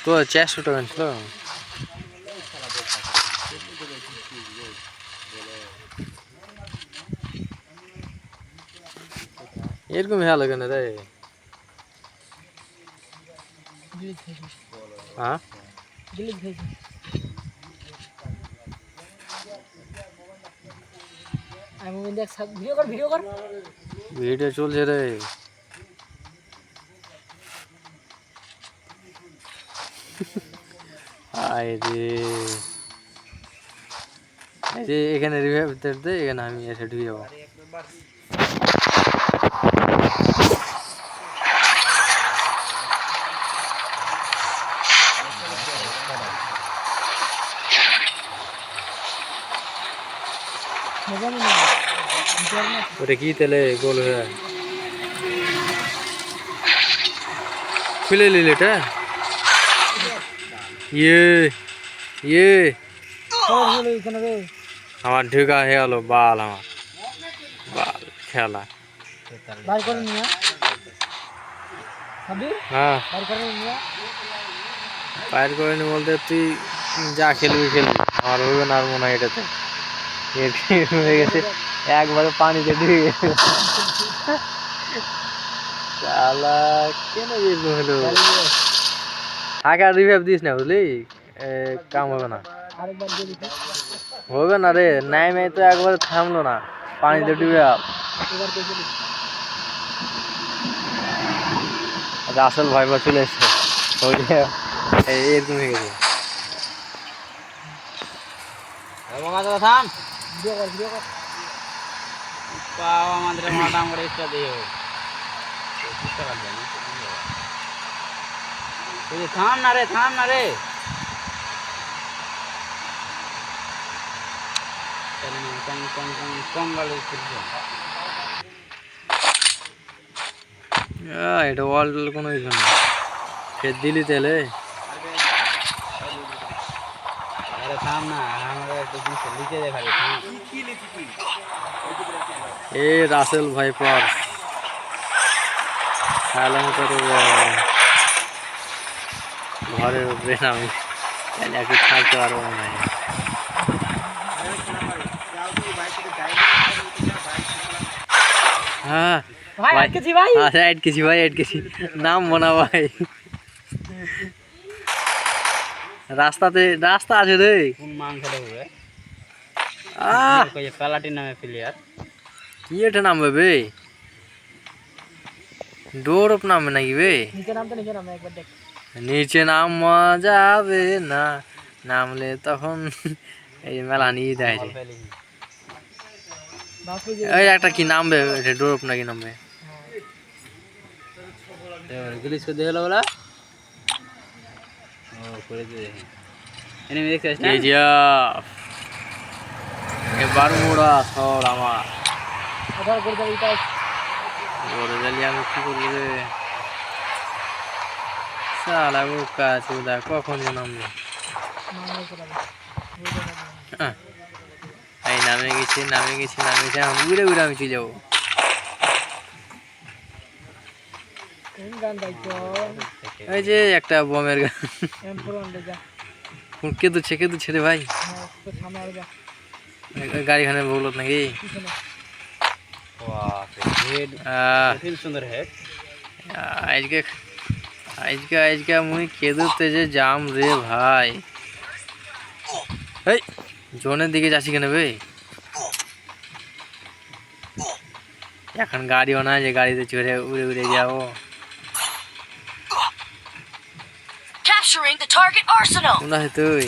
তো 400 টাকা ছিল এরকম ভালো কেন রে হ্যাঁ ভিডিও চলছে রে আয় রে এই যে এখানে রিভাইভ দে এখানে আমি এসে ঢুকে যাবো ওটা কি তাহলে গোল হয়ে খুলে নিলে এটা ইয়ে আমার ঢুকা হয়ে গেল বাল আমার বাল খেলা হ্যাঁ বাইর করে নি বলতে তুই যা খেলবি আমার হবে না আর মনে হয় এটাতে হয়ে গেছে একবারে পানিতে ঢুকে গেছে শালা কেন এরকম হলো আগে আর রিভাইভ দিস না বুঝলি কাম হবে না হবে না রে নাই নাই তো একবারে থামলো না পানিতে ডুবে আসল ভাইবা চলে এসছে এরকম হয়ে গেছে থাম না রে এটা ওয়ার্ল্ড কোনো কিছু না ফের দিলি তেলে থাম না লিখে দেখা এ রাসেল ভাই পার ঘরের উপরে আমি একটু থাকতে পারবো না হ্যাঁ নাম মনা ভাই রাস্তা আছে রে কোন মান খেলে হবে প্যালাটি নামে প্লেয়ার কি এটা নামবে বে ডোর অফ নামবে নাকি বে নিচে নামা যাবে না নামলে তখন এই মেলা নিয়ে দেয় এই একটা কি নামবে এটা ডোর অফ নাকি নামবে গ্লিচ করে দিয়ে হলো বলা ও করে দিয়ে এনিমি দেখছিস না এই যে এবার মোড়া সর আমার বড় জালি আমি কি করবো রে শালা বোকা চোদা কখন নামবে এই নামে গেছি এখন উড়ে আমি চলে যাবো এই যে একটা বমের গান কে দুচ্ছে রে ভাই গাড়িখানে বলত নাকি সুন্দর হেড আজকে মুই কেদুতে যে জাম রে ভাই এই জোনের দিকে যাচ্ছি কেন বে এখন গাড়িও না যে গাড়িতে চড়ে উড়ে যাবো কোথায় তুই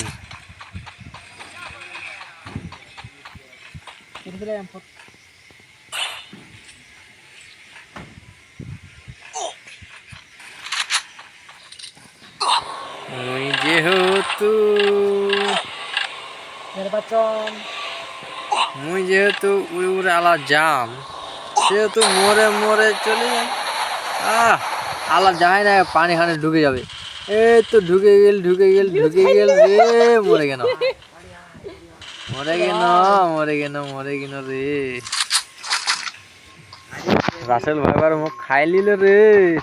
মুই যেহেতু উড়ে আলা জাম সেহেতু মরে চলে যান আলা যায় না পানি খানে ঢুকে যাবে এই তো ঢুকে গেল রে মরে গেল রে রাসেল ভাইবার মুখ খাই নিল রে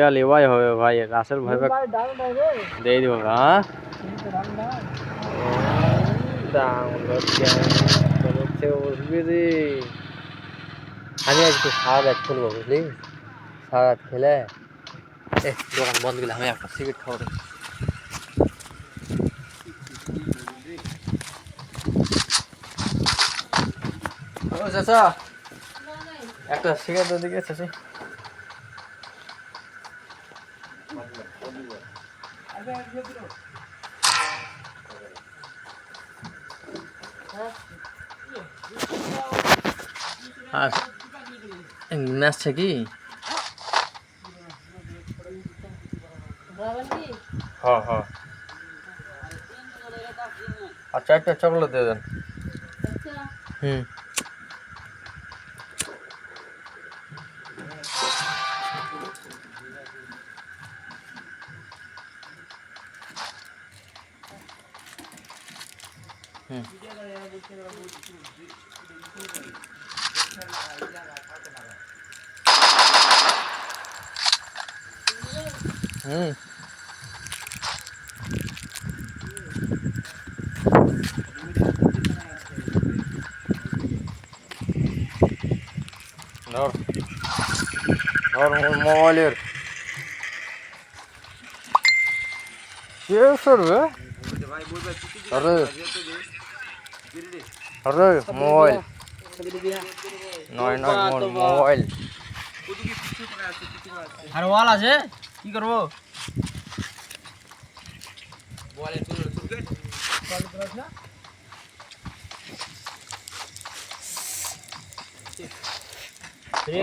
ভুইয়া লেবাই হবে ভাই, রাসেল ভাই দিয়ে দিব। হ্যাঁ উঠবি রে। আমি আজকে সারা রাত খেলবো বুঝলি, সারা রাত খেলে দোকান বন্ধ গেলে আমি একটা সিগারেট খাবো রে। ও চাচা, একটা সিগারেট দিকে চাচি। আর নাচছে কি? হ্যাঁ হ্যাঁ, আর 4টা চকলেট দিয়ে দেন। হুম হুম হুম ধর ধর মোবাইলের কে করবে? আরে আরে মোবাইল নয় নয় মোবাইল আর ওয়াল আছে কি করবো?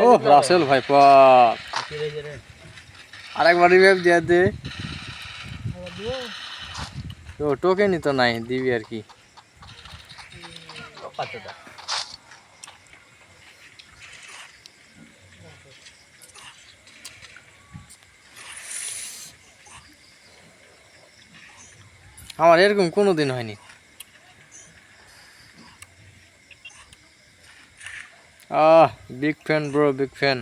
ও রাসেল ভাই পাপ, আরেকবার রিভাইভ দিয়ে দে। তো টোকেনই তো নাই, দিবি আর কি। আমার এরকম কোনোদিন হয়নি। Big fan bro, big fan,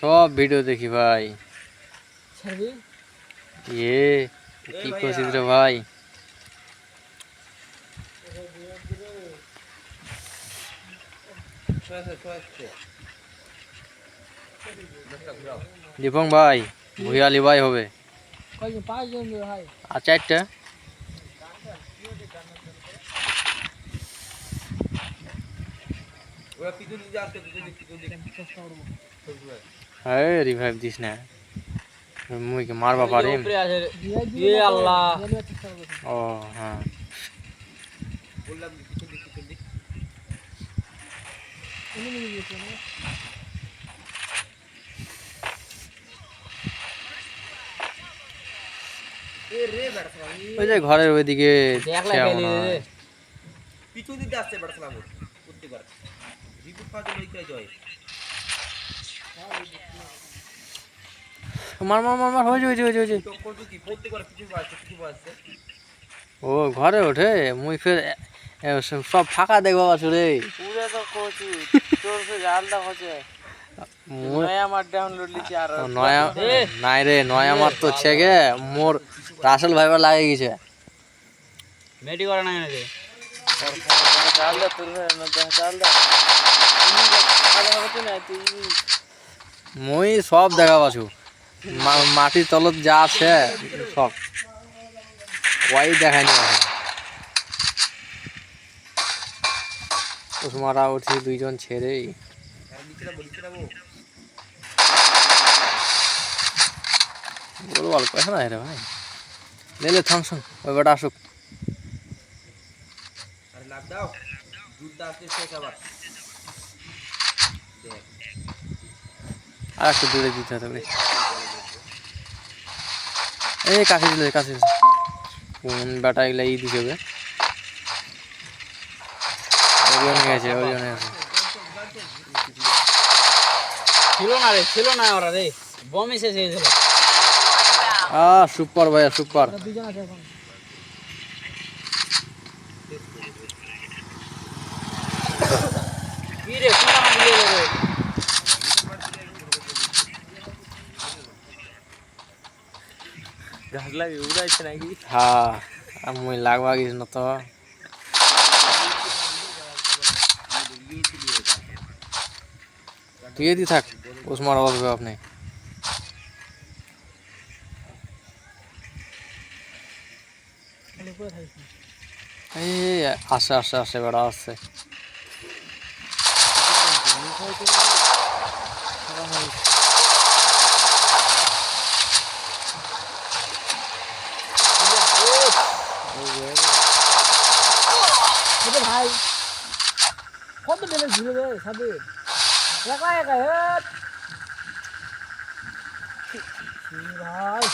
সব ভিডিও দেখি ভাই। কি করছিস রে ভাই? দীপং ভাই ভুইয়া লিবাই হবে। আর 4টা হ্যাঁ, রিভাইভ দিস না, মুইকে মারবা পারি। ও হ্যাঁ, ওই যে ঘরের ওইদিকে পিছু দিতে আসছে বাড়ছিলাম প্রত্যেকবার রিপোর্ট পাওয়ার জন্য ইচ্ছা জয় মার মার মার মার, হয়েছে। টক্কর কি প্রত্যেকবার কিছু আসছে ও ঘরে ওঠে, মুই ফের সব ফাঁকা দেখবো আছো রে। পুরো তো কোচু তোর সে জালদা হচ্ছে নয়া আমার ডাউনলোড লিছি আর নয়া নাই রে, নয়া আমার তো ছেগে মোর রাসেল ভাইবার লাগে গেছে। মেডি করে না রে চালদা তোর চালদা মুই সব দেখা পাছু, মাটির তলত যা আছে সব ওয়াই দেখায়নি। মারা উঠি 2জন ছেড়ে বলো অল্প এখন রে ভাই, লেলে থামসন ওই বেটা আসুক। আরে লাভ দাও যুদ্ধ আসছে শেষ আবার আর একটু দূরে দিতে হবে। এই কাছে দিলে কোন বেটা এগুলা ই দিছে বে, ওরিয়ন গেছে। ছিল না ওরা রে বমি শেষ হয়েছিল। সুপার ভাইয়া সুপার। কি রে কোনটা মাটি দিয়ে রে ঘাস লাগে উড়াইছে নাকি? হ্যাঁ আর মুই লাগবা গেছ না তো তুই এদি থাক উসমার বসবে আপনি এই আসে আসে আসে বেড়া আসছে ভাই কত ড্যামেজ দিল রে সাদে একা একা ভাই